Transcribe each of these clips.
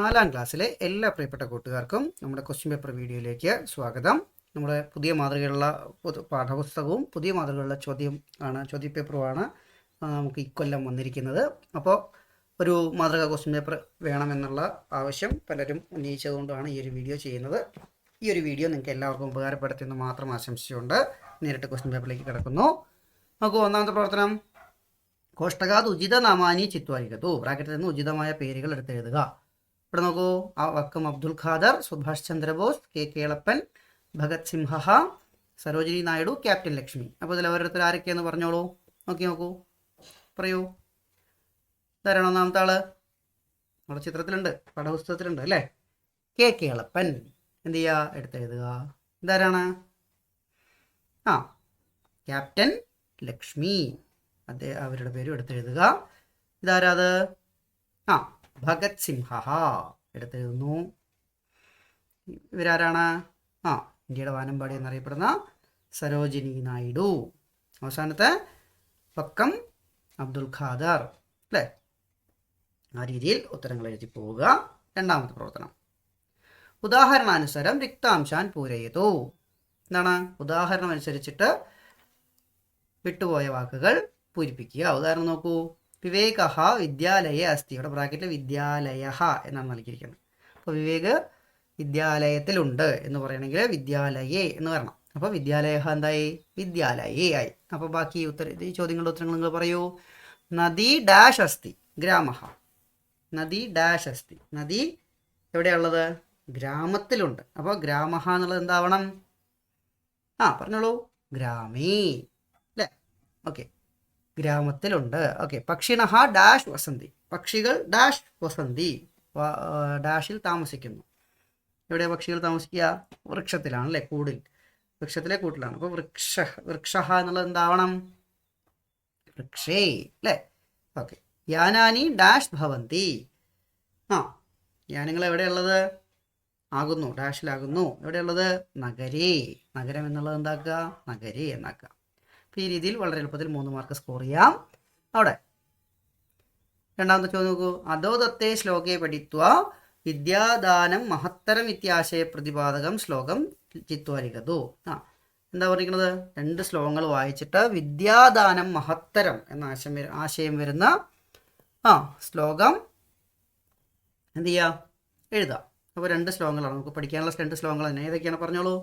നാലാം ക്ലാസ്സിലെ എല്ലാ പ്രിയപ്പെട്ട കൂട്ടുകാർക്കും നമ്മുടെ ക്വസ്റ്റ്യൻ പേപ്പർ വീഡിയോയിലേക്ക് സ്വാഗതം. നമ്മുടെ പുതിയ മാതൃകയുള്ള പാഠപുസ്തകവും പുതിയ മാതൃകയുള്ള ചോദ്യപേപ്പറുമാണ് നമുക്ക് ഇക്കൊല്ലം വന്നിരിക്കുന്നത്. അപ്പോൾ ഒരു മാതൃക ക്വസ്റ്റ്യൻ പേപ്പർ വേണമെന്നുള്ള ആവശ്യം പലരും ഉന്നയിച്ചതുകൊണ്ടാണ് ഈ ഒരു വീഡിയോ ചെയ്യുന്നത്. ഈ ഒരു വീഡിയോ നിങ്ങൾക്ക് എല്ലാവർക്കും ഉപകാരപ്പെടുത്തുമെന്ന് മാത്രം ആശംസിച്ചുകൊണ്ട് നേരിട്ട് ക്വസ്റ്റ്യൻ പേപ്പറിലേക്ക് കിടക്കുന്നു. നോക്കൂ, ഒന്നാമത്തെ പ്രവർത്തനം, കോഷ്ടകാത് ഉചിത നാമാനി ചിത്വാരികത്തു. ബ്രാക്കറ്റിൽ നിന്ന് ഉചിതമായ പേരുകൾ എടുത്തെഴുതുക. ഇവിടെ നോക്കൂ, വക്കം അബ്ദുൽ ഖാദർ, സുഭാഷ് ചന്ദ്രബോസ്, കെ കേളപ്പൻ, ഭഗത് സിംഹ, സരോജിനി നായിഡു, ക്യാപ്റ്റൻ ലക്ഷ്മി. അപ്പോൾ ഇതിൽ ഓരോരുത്തർ ആരൊക്കെയെന്ന് പറഞ്ഞോളൂ. നോക്കൂ, പറയൂ. ഇതാരാണ് ഒന്നാമത്തെ ആള്? നമ്മുടെ ചിത്രത്തിലുണ്ട്, പാഠപുസ്തകത്തിലുണ്ട് അല്ലേ? കെ കേളപ്പൻ. എന്ത് ചെയ്യുക? എടുത്തെഴുതുക. ഇതാരാണ്? ക്യാപ്റ്റൻ ലക്ഷ്മി. അവരുടെ പേരും എടുത്തെഴുതുക. ഇതാരാത്? ഭഗത് സിംഹ. എടുത്തെഴുതുന്നു. ഇവരാരാണ്? ഇന്ത്യയുടെ വാനമ്പാടി എന്നറിയപ്പെടുന്ന സരോജിനി നായിഡു. അവസാനത്തെ വക്കം അബ്ദുൽ ഖാദർ അല്ലേ? ആ രീതിയിൽ ഉത്തരങ്ങൾ എഴുതി പോവുക. രണ്ടാമത്തെ പ്രവർത്തനം, ഉദാഹരണാനുസരം റിക്താംശാൻ പൂരയതു. എന്താണ്? ഉദാഹരണം അനുസരിച്ചിട്ട് വിട്ടുപോയ വാക്കുകൾ പൂരിപ്പിക്കുക. ഉദാഹരണം നോക്കൂ, വിവേക വിദ്യാലയ അസ്തി. ഇവിടെ ബ്രാക്കറ്റിൽ വിദ്യാലയ എന്നാണ് നൽകിയിരിക്കുന്നത്. അപ്പോൾ വിവേക് വിദ്യാലയത്തിലുണ്ട് എന്ന് പറയണമെങ്കിൽ വിദ്യാലയേ എന്ന് വരണം. അപ്പോൾ വിദ്യാലയ എന്തായി? വിദ്യാലയേ ആയി. അപ്പോൾ ബാക്കി ഈ ചോദ്യങ്ങളുടെ ഉത്തരങ്ങൾ നിങ്ങൾ പറയൂ. നദി ഡാഷ് അസ്തി ഗ്രാമ. നദി ഡാഷ് അസ്തി. നദി എവിടെയുള്ളത്? ഗ്രാമത്തിലുണ്ട്. അപ്പോൾ ഗ്രാമ എന്നുള്ളത് എന്താവണം? പറഞ്ഞോളൂ. ഗ്രാമേ അല്ലേ? ഓക്കെ, ഗ്രാമത്തിലുണ്ട്. ഓക്കെ. പക്ഷിണഹ ഡാഷ് വസന്തി. പക്ഷികൾ ഡാഷ് വസന്തി. ഡാഷിൽ താമസിക്കുന്നു. എവിടെ പക്ഷികൾ താമസിക്കുക? വൃക്ഷത്തിലാണ് അല്ലേ? കൂടിൽ, വൃക്ഷത്തിലെ കൂട്ടിലാണ്. അപ്പോൾ വൃക്ഷ എന്നുള്ളത് എന്താവണം? വൃക്ഷേ അല്ലേ? ഓക്കെ. യാനാനി ഡാഷ് ഭവന്തി. യാനങ്ങൾ എവിടെയുള്ളത്? ആകുന്നു, ഡാഷിലാകുന്നു. എവിടെയുള്ളത്? നഗരേ. നഗരം എന്നുള്ളത് എന്താക്കുക? നഗരേ എന്നാക്കുക. അപ്പോൾ ഈ രീതിയിൽ വളരെ എളുപ്പത്തിൽ 3 മാർക്ക് സ്കോർ ചെയ്യാം. അവിടെ രണ്ടാമത്തെ ചോദ്യം നോക്കൂ. അധോദത്തെ ശ്ലോകെ പഠിത്വ വിദ്യാദാനം മഹത്തരം ഇത്യാശയ പ്രതിപാദകം ശ്ലോകം ചിത്വാരികതു. എന്താ പറഞ്ഞിരിക്കുന്നത്? 2 ശ്ലോകങ്ങൾ വായിച്ചിട്ട് വിദ്യാദാനം മഹത്തരം എന്ന ആശയം വരുന്ന ശ്ലോകം എന്ത് ചെയ്യുക? എഴുതാം. അപ്പോൾ 2 ശ്ലോകങ്ങളാണ് നമുക്ക് പഠിക്കാനുള്ള. 2 ശ്ലോകങ്ങൾ തന്നെ. ഏതൊക്കെയാണ് പറഞ്ഞോളൂ.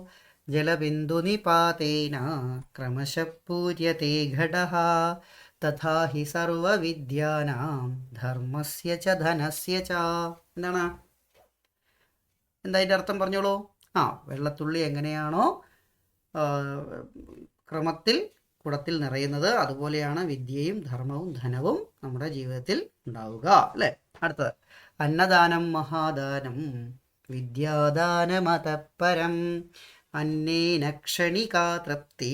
ജലബിന്ദു നിപാതേന ക്രമശഃ പൂര്യത്തെ ഘടഃ തഥാ ഹി സർവവിദ്യാനാം ധർമ്മസ്യ ച ധനസ്യ ച. എന്താണ്? എന്താ അതിൻ്റെ അർത്ഥം പറഞ്ഞോളൂ. വെള്ളത്തുള്ളി എങ്ങനെയാണോ ക്രമത്തിൽ കുടത്തിൽ നിറയുന്നത്, അതുപോലെയാണ് വിദ്യയും ധർമ്മവും ധനവും നമ്മുടെ ജീവിതത്തിൽ ഉണ്ടാവുക അല്ലേ? അടുത്തത്, അന്നദാനം മഹാദാനം വിദ്യാദാനമതപരം അന്നേന ക്ഷണികാ തൃപ്തി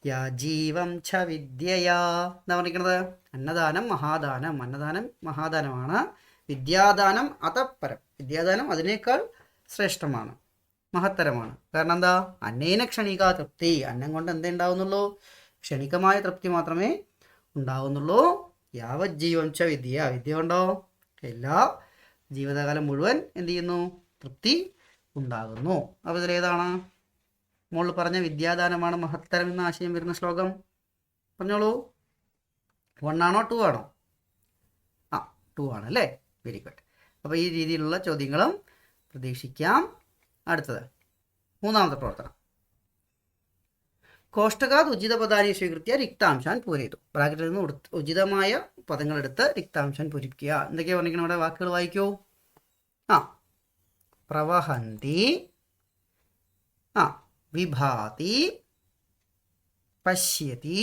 യാജീവം ച വിദ്യയാ. എന്താ പറഞ്ഞിരിക്കുന്നത്? അന്നദാനം മഹാദാനം. അന്നദാനം മഹാദാനമാണ്. വിദ്യാദാനം അതപരം. വിദ്യാദാനം അതിനേക്കാൾ ശ്രേഷ്ഠമാണ്, മഹത്തരമാണ്. കാരണം എന്താ? അന്നേന ക്ഷണികാ തൃപ്തി. അന്നം കൊണ്ട് എന്തേ ഉണ്ടാവുന്നുള്ളൂ? ക്ഷണികമായ തൃപ്തി മാത്രമേ ഉണ്ടാവുന്നുള്ളൂ. യാവജ്ജീവം ച വിദ്യ. വിദ്യ കൊണ്ടോ എല്ലാ ജീവിതകാലം മുഴുവൻ എന്ത് ചെയ്യുന്നു? തൃപ്തി ഉണ്ടാകുന്നു. അപ്പോൾ ഇതിലേതാണ് മോള് പറഞ്ഞ വിദ്യാദാനമാണ് മഹത്തരം എന്ന ആശയം വരുന്ന ശ്ലോകം? പറഞ്ഞോളൂ. 1 ആണോ 2 ആണോ? 2 ആണ് അല്ലേ? Very good. അപ്പോൾ ഈ രീതിയിലുള്ള ചോദ്യങ്ങളും പ്രതീക്ഷിക്കാം. അടുത്തത്, മൂന്നാമത്തെ പ്രവർത്തനം, കോഷ്ടകാത് ഉചിത പദാനി സ്വീകൃത്യ റിക്താംശാൻ പൂരയിതു. ബ്രാക്കറ്റിൽ നിന്ന് ഉചിതമായ പദങ്ങളെടുത്ത് റിക്താംശാൻ പൂരിപ്പിക്കുക. എന്തൊക്കെയാണ് പറഞ്ഞിരിക്കുന്നത്? ഇവിടെ വാക്കുകൾ വായിക്കൂ. പ്രവഹന്തി, വിഭാതി, പശ്യതി,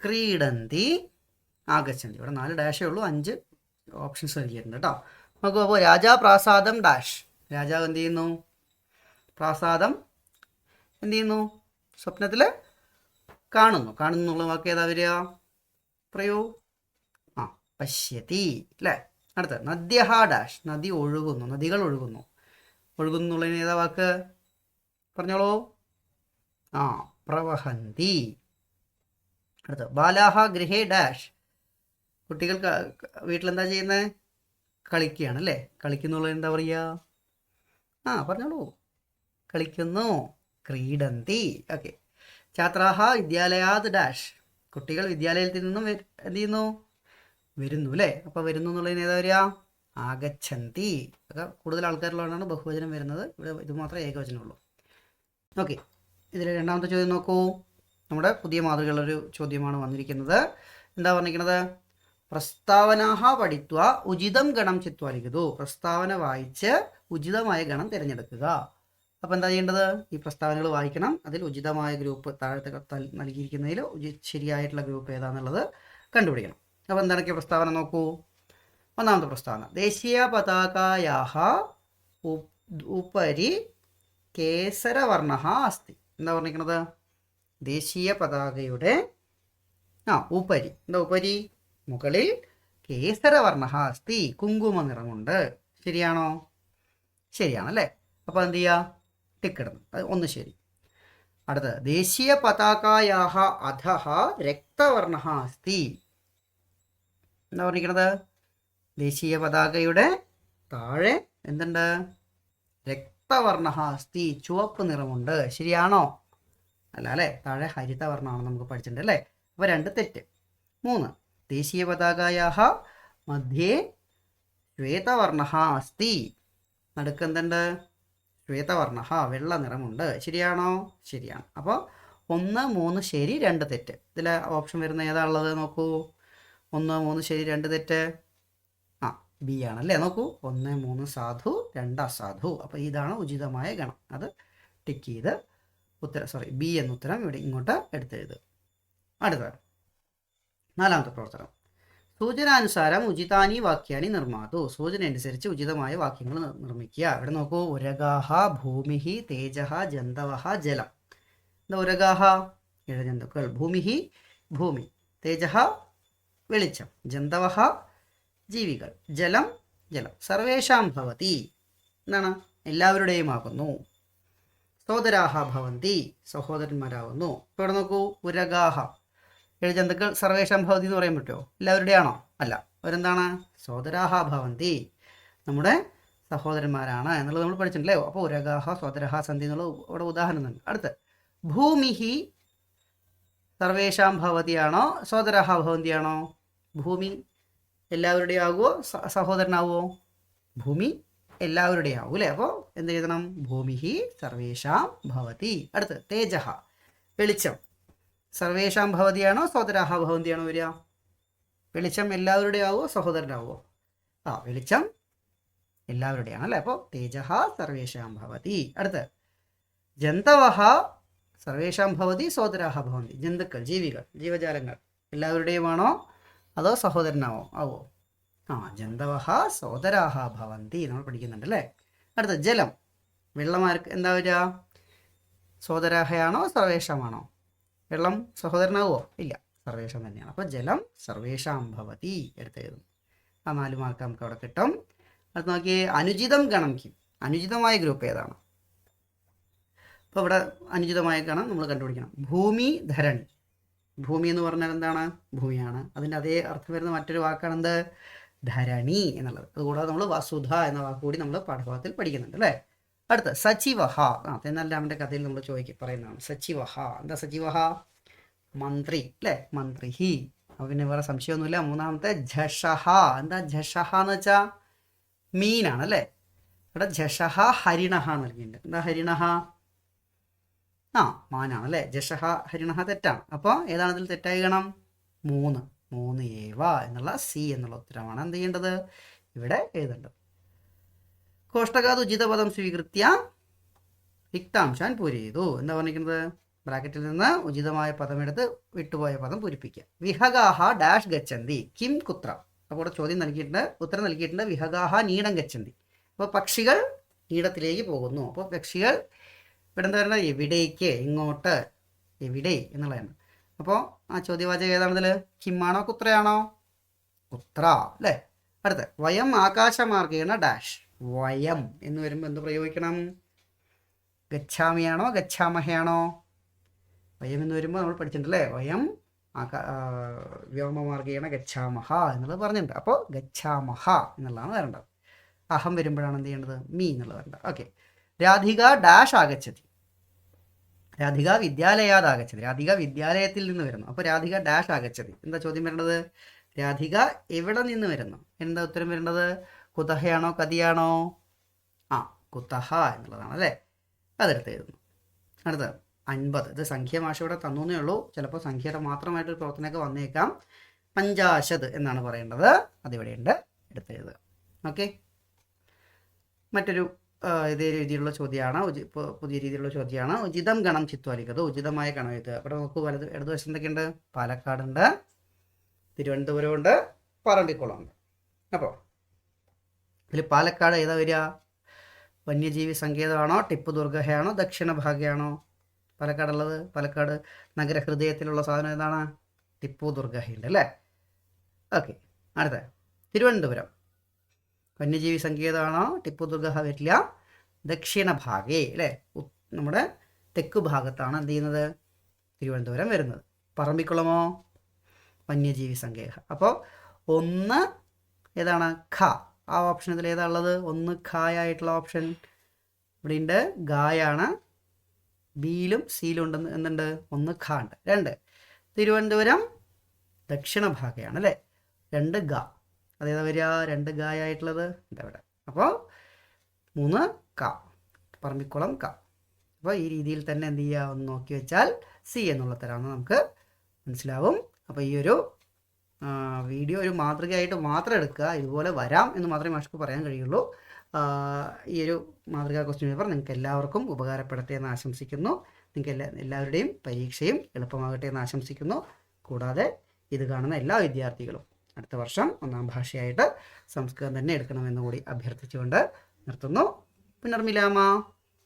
ക്രീഡന്തി, ആഗച്ഛന്തി. ഇവിടെ 4 ഡാഷേ ഉള്ളൂ, 5 ഓപ്ഷൻസ് നൽകിയിട്ടുണ്ട് കേട്ടോ. നോക്കൂ. അപ്പോൾ രാജാ പ്രാസാദം ഡാഷ്. രാജാവ് എന്ത് ചെയ്യുന്നു? പ്രാസാദം എന്ത് ചെയ്യുന്നു? സ്വപ്നത്തിൽ കാണുന്നു. കാണുന്നുള്ള വാക്ക് ഏതാ വരിക? പറയൂ. പശ്യതി അല്ലേ? അടുത്ത, നദ്യഹ ഡാഷ്. നദി ഒഴുകുന്നു. നദികൾ ഒഴുകുന്നു. ഒഴുകുന്നുള്ളതിന് ഏതാ വാക്ക്? പറഞ്ഞോളൂ. പ്രവഹന്തി. അടുത്ത, ബാലാഹ ഗൃഹേ ഡാഷ്. കുട്ടികൾ വീട്ടിലെന്താ ചെയ്യുന്നത്? കളിക്കുകയാണ് അല്ലേ? കളിക്കുന്നുള്ള എന്താ പറയുക? പറഞ്ഞോളൂ. കളിക്കുന്നു, ക്രീഡന്തി. ഓക്കെ. ഛാത്രാഹ വിദ്യാലയാത് ഡാഷ്. കുട്ടികൾ വിദ്യാലയത്തിൽ നിന്നും എന്ത് ചെയ്യുന്നു? വരുന്നു അല്ലേ? അപ്പോൾ വരുന്നു എന്നുള്ളതിന് ഏതാ വരിക? ആഗച്ഛന്തി. ഒക്കെ കൂടുതൽ ആൾക്കാരുള്ളതാണ് ബഹുവചനം വരുന്നത്. ഇവിടെ ഇത് മാത്രമേ ഏകവചനമുള്ളൂ. ഓക്കെ. ഇതിൽ രണ്ടാമത്തെ ചോദ്യം നോക്കൂ. നമ്മുടെ പുതിയ മാതൃകകളൊരു ചോദ്യമാണ് വന്നിരിക്കുന്നത്. എന്താ പറഞ്ഞിരിക്കുന്നത്? പ്രസ്താവനാഹ പഠിത്വ ഉചിതം ഗണം ചിത്വാ ലിഖിതു. പ്രസ്താവന വായിച്ച് ഉചിതമായ ഗണം തിരഞ്ഞെടുക്കുക. അപ്പോൾ എന്താ ചെയ്യേണ്ടത്? ഈ പ്രസ്താവനകൾ വായിക്കണം. അതിൽ ഉചിതമായ ഗ്രൂപ്പ് താഴത്തെ നൽകിയിരിക്കുന്നതിൽ ശരിയായിട്ടുള്ള ഗ്രൂപ്പ് ഏതാണെന്നുള്ളത് കണ്ടുപിടിക്കണം. അപ്പോൾ എന്തൊക്കെ പ്രസ്താവന നോക്കൂ. ഒന്നാമത്തെ പ്രസ്താവന, ദേശീയ പതാകയാഹ ഉപരി കേസരവർണ്ണ അസ്തി. എന്താ പറഞ്ഞിരിക്കുന്നത്? ദേശീയ പതാകയുടെ ഉപരി, എന്താ ഉപരി? മുകളിൽ കേസരവർണ്ണ അസ്തി, കുങ്കുമ നിറമുണ്ട്. ശരിയാണോ? ശരിയാണല്ലേ? അപ്പോൾ എന്ത് ചെയ്യുക? ടിക്കിടുന്നു. അത് ഒന്ന് ശരി. അടുത്തത്, ദേശീയ പതാകയാഹ അധഃ രക്തവർണ്ണ അസ്തി. എന്താ പറഞ്ഞിരിക്കുന്നത്? ദേശീയ പതാകയുടെ താഴെ എന്തുണ്ട്? രക്തവർണ്ണ അസ്തി, ചുവപ്പ് നിറമുണ്ട്. ശരിയാണോ? അല്ല അല്ലേ? താഴെ ഹരിതവർണ്ണമാണ് നമുക്ക് പഠിച്ചിട്ടുണ്ട് അല്ലേ? അപ്പോൾ 2 തെറ്റ്. 3, ദേശീയ പതാകയാഹ മധ്യേ ശ്വേതവർണ്ണ അസ്തി. നടുക്ക് എന്തുണ്ട്? ശ്വേതവർണ്ണ, വെള്ള നിറമുണ്ട്. ശരിയാണോ? ശരിയാണ്. അപ്പോൾ 1, 3 ശരി, 2 തെറ്റ്. ഇതിൽ ഓപ്ഷൻ വരുന്ന ഏതാ ഉള്ളത് നോക്കൂ. 1, 3 ശരി, 2 തെറ്റ്. ബി ആണല്ലേ? നോക്കൂ, 1, 3 സാധു, 2 അസാധു. അപ്പോൾ ഇതാണ് ഉചിതമായ ഗണം. അത് ടിക്ക് ചെയ്ത് ബി എന്ന ഉത്തരം ഇവിടെ ഇങ്ങോട്ട് എടുത്തെഴുതുക. അടുത്ത 4ാമത്തെ പ്രവർത്തനം, സൂചനാനുസാരം ഉചിതാനി വാക്യാനി നിർമ്മാതു. സൂചന അനുസരിച്ച് ഉചിതമായ വാക്യങ്ങൾ നിർമ്മിക്കുക. ഇവിടെ നോക്കൂ, ഉരഗാഹ ഭൂമിഹി തേജഹ ജന്തവഹ ജലം. എന്താ ഉരഗാഹ? ഇഴജന്തുക്കൾ. ഭൂമിഹി ഭൂമി, തേജഹ വെളിച്ചം, ജന്തവഹ ജീവികൾ, ജലം ജലം. സർവേഷാം ഭവതി എന്താണ്? എല്ലാവരുടെയും ആകുന്നു. സോദരാഹ ഭവന്തി, സഹോദരന്മാരാകുന്നു. ഇപ്പോൾ ഇവിടെ നോക്കൂ, ഉരഗാഹ ഇഴജന്തുക്കൾ സർവേഷാം ഭവതി എന്ന് പറയാൻ പറ്റുമോ? എല്ലാവരുടെ ആണോ? അല്ല. അവരെന്താണ്? സോദരാഹ ഭവന്തി, നമ്മുടെ സഹോദരന്മാരാണ് എന്നുള്ളത് നമ്മൾ പഠിച്ചിട്ടുണ്ടല്ലേ? അപ്പോൾ ഉരഗാഹ സോദരഹ സന്ധി എന്നുള്ള ഇവിടെ ഉദാഹരണം ഉണ്ട്. അടുത്ത്, ഭൂമിഹി സർവേഷാം ഭവതിയാണോ സോദരാഹ ഭവന്തിയാണോ? ഭൂമി എല്ലാവരുടെയും ആകുമോ സഹോദരനാവുമോ? ഭൂമി എല്ലാവരുടെയും ആവും അല്ലേ? അപ്പോൾ എന്ത് എഴുതണം? ഭൂമിഹി സർവേഷാം ഭവതി. അടുത്ത്, തേജഹ വെളിച്ചം സർവേഷാം ഭവതിയാണോ സോദരാഹ ഭവന്തിയാണോ വരിക? വെളിച്ചം എല്ലാവരുടെയും ആവുമോ സഹോദരനാവുമോ? വെളിച്ചം എല്ലാവരുടെയാണ് അല്ലേ? അപ്പോൾ തേജഹ സർവേഷാം ഭവതി. അടുത്ത്, ജന്തവഹ സർവേഷാം ഭവതി സോദരാഹ ഭവന്തി. ജന്തുക്കൾ, ജീവികൾ, ജീവജാലങ്ങൾ എല്ലാവരുടെയുമാണോ അതോ സഹോദരനാവോ? ജന്തവഹ സോദരാഹ ഭവന്തി നമ്മൾ പഠിക്കുന്നുണ്ട് അല്ലേ? അടുത്ത, ജലം വെള്ളമാർക്ക് എന്താ വരിക? സോദരാഹയാണോ സർവേഷമാണോ? വെള്ളം സഹോദരനാവോ? ഇല്ല, സർവേഷം തന്നെയാണ്. അപ്പോൾ ജലം സർവേഷാം ഭവതി എടുത്തെഴുതും. 4 മാർക്ക് നമുക്ക് അവിടെ കിട്ടും. അടുത്ത് നോക്കിയേ, അനുചിതം ഗണം കിം. അനുചിതമായ ഗ്രൂപ്പ് ഏതാണ്? അപ്പോൾ ഇവിടെ അനുചിതമായ ഗണം നമ്മൾ കണ്ടുപിടിക്കണം. ഭൂമി ധരണി. ഭൂമി എന്ന് പറഞ്ഞാൽ എന്താണ്? ഭൂമിയാണ്. അതിൻ്റെ അതേ അർത്ഥം വരുന്ന മറ്റൊരു വാക്കാണ് എന്ത്? ധരണി എന്നുള്ളത്. അതുകൂടാതെ നമ്മൾ വസുധ എന്ന വാക്ക് കൂടി നമ്മൾ പാഠഭാഗത്തിൽ പഠിക്കുന്നുണ്ട് അല്ലേ? അടുത്ത, സച്ചിവഹ. തെന്നാലിരാമൻ്റെ കഥയിൽ നമ്മൾ പറയുന്നതാണ് സച്ചിവഹ. എന്താ സച്ചിവഹ? മന്ത്രി അല്ലേ? മന്ത്രിഹി. അപ്പോൾ പിന്നെ വേറെ സംശയമൊന്നുമില്ല. 3ാമത്തെ, ജഷഹ. എന്താ ജഷഹ എന്ന് വെച്ചാൽ? മീനാണ് അല്ലേ? ഇവിടെ ജഷഹ ഹരിണഹ നൽകിയിട്ടുണ്ട്. എന്താ ഹരിണഹ? മാനാണ് അല്ലേ? ജഷഹ ഹരിണഹ തെറ്റാണ്. അപ്പോൾ ഏതാണ് ഇതിൽ തെറ്റായി ഗണം? 3 ഏവ എന്നുള്ള സി എന്നുള്ള ഉത്തരമാണ് എന്ത് ചെയ്യേണ്ടത്? ഇവിടെ എഴുതേണ്ടത്. കോഷ്ടകാത് ഉചിതപദം സ്വീകൃത്യ രിക്താംശാൻ പൂരയിതു. എന്താ പറഞ്ഞിരിക്കുന്നത്? ബ്രാക്കറ്റിൽ നിന്ന് ഉചിതമായ പദമെടുത്ത് വിട്ടുപോയ പദം പൂരിപ്പിക്കുക. വിഹഗാഹ ഡാഷ് ഗച്ഛന്തി കിം കുത്ര. അപ്പോൾ ചോദ്യം നൽകിയിട്ടുണ്ട്, ഉത്തരം നൽകിയിട്ടുണ്ട്. വിഹഗാഹ നീടം ഗച്ഛന്തി. അപ്പോൾ പക്ഷികൾ നീടത്തിലേക്ക് പോകുന്നു. അപ്പോൾ പക്ഷികൾ ഇവിടെ എന്താ പറയുന്നത്? എവിടേക്ക്, എങ്ങോട്ട്, എവിടെ എന്നുള്ളതാണ്. അപ്പോൾ ആ ചോദ്യവാചകം ഏതാണിതിൽ? കിമ്മാണോ കുത്രയാണോ? കുത്ര അല്ലേ? അടുത്ത്, വയം ആകാശമാർഗേണ ഡാഷ്. വയം എന്ന് വരുമ്പോൾ എന്ത് പ്രയോഗിക്കണം? ഗച്ഛാമിയാണോ ഗച്ഛാമഹയാണോ? വയം എന്ന് വരുമ്പോൾ നമ്മൾ പഠിച്ചിട്ടുണ്ടല്ലേ? വയം വ്യോമമാർഗേണ ഗച്ഛാമഹ എന്നുള്ളത് പറഞ്ഞിട്ടുണ്ട്. അപ്പോൾ ഗച്ഛാമഹ എന്നുള്ളതാണ് വരേണ്ടത്. അഹം വരുമ്പോഴാണ് എന്ത് ചെയ്യേണ്ടത്? മീ എന്നുള്ളത് വരേണ്ടത്. ഓക്കെ. രാധിക ഡാഷ് ആഗച്ഛതി. രാധിക വിദ്യാലയാത് ആഗച്ഛതി. രാധിക വിദ്യാലയത്തിൽ നിന്ന് വരുന്നു. അപ്പോൾ രാധിക ഡാഷ് ആഗച്ഛതി. എന്താ ചോദ്യം വരേണ്ടത്? രാധിക എവിടെ നിന്ന് വരുന്നു? എന്താ ഉത്തരം വരേണ്ടത്? കുതഹയാണോ കതിയാണോ? കുതഹ എന്നുള്ളതാണ് അല്ലേ. അതെടുത്ത് എഴുതുന്നു. അടുത്ത 50. ഇത് സംഖ്യ മാഷ ഇവിടെ തന്നേ ഉള്ളൂ. ചിലപ്പോൾ സംഖ്യയുടെ മാത്രമായിട്ടൊരു പ്രവർത്തനമൊക്കെ വന്നേക്കാം. 50 എന്നാണ് പറയേണ്ടത്. അതിവിടെയുണ്ട്, എടുത്ത് എഴുതുക. ഓക്കെ. മറ്റൊരു ഇതേ രീതിയിലുള്ള ചോദ്യമാണ്, പുതിയ രീതിയിലുള്ള ചോദ്യമാണ്. ഉചിതം ഗണം ചിത്വാലിക്കത്. ഉചിതമായ ഗണം എഴുതുക. അവിടെ നോക്കൂ, ഇടതുവശം എന്തൊക്കെയുണ്ട്? പാലക്കാടുണ്ട്, തിരുവനന്തപുരമുണ്ട്, പറമ്പിക്കുളമുണ്ട്. അപ്പോൾ ഇതിൽ പാലക്കാട് ഏതാ വരിക? വന്യജീവി സങ്കേതമാണോ, ടിപ്പു ദുർഗയാണോ, ദക്ഷിണ ഭാഗയാണോ പാലക്കാടുള്ളത്? പാലക്കാട് നഗരഹൃദയത്തിലുള്ള സാധനം ഏതാണ്? ടിപ്പു ദുർഗയുണ്ട് അല്ലേ. ഓക്കെ. അടുത്ത തിരുവനന്തപുരം വന്യജീവി സങ്കേതമാണോ? ടിപ്പു ദുർഗ വരില്ല, ദക്ഷിണ ഭാഗേ അല്ലേ, നമ്മുടെ തെക്ക് ഭാഗത്താണ് എന്ത് ചെയ്യുന്നത്? തിരുവനന്തപുരം വരുന്നത്. പറമ്പിക്കുളമോ? വന്യജീവി സങ്കേതം. അപ്പോൾ 1 ഏതാണ്? ഖ. ആ ഓപ്ഷൻ ഇതിൽ ഏതാ ഉള്ളത്? 1 ഖായായിട്ടുള്ള ഓപ്ഷൻ ഇവിടെ ഉണ്ട്. ഗായാണ്. ബിയിലും സിയിലും ഉണ്ട് എന്തുണ്ട്? 1 ഖ ഉണ്ട്. 2 തിരുവനന്തപുരം ദക്ഷിണ ഭാഗയാണ് അല്ലേ. 2 ഗ. അതേതാ വരിക? 2 ഗായായിട്ടുള്ളത് ഇതവിടെ. അപ്പോൾ 3 ക. പറമ്പിക്കുളം ക. അപ്പോൾ ഈ രീതിയിൽ തന്നെ എന്ത് ചെയ്യുക? ഒന്ന് നോക്കി വെച്ചാൽ സി എന്നുള്ള തരാമെന്ന് നമുക്ക് മനസ്സിലാവും. അപ്പോൾ ഈ ഒരു വീഡിയോ ഒരു മാതൃകയായിട്ട് മാത്രം എടുക്കുക. ഇതുപോലെ വരാം എന്ന് മാത്രമേ മാഷ്ക്ക് പറയാൻ കഴിയുള്ളൂ. ഈ ഒരു മാതൃകാ ക്വസ്റ്റ്യൻ പേപ്പർ നിങ്ങൾക്ക് എല്ലാവർക്കും ഉപകാരപ്പെടട്ടെ എന്ന് ആശംസിക്കുന്നു. നിങ്ങൾക്ക് എല്ലാവരുടെയും പരീക്ഷയും എളുപ്പമാകട്ടെ എന്ന് ആശംസിക്കുന്നു. കൂടാതെ ഇത് കാണുന്ന എല്ലാ വിദ്യാർത്ഥികളും അടുത്ത വർഷം 1ാം ഭാഷയായിട്ട് സംസ്കൃതം തന്നെ എടുക്കണമെന്ന് കൂടി അഭ്യർത്ഥിച്ചുകൊണ്ട് നിർത്തുന്നു. പുനർമിലാമ.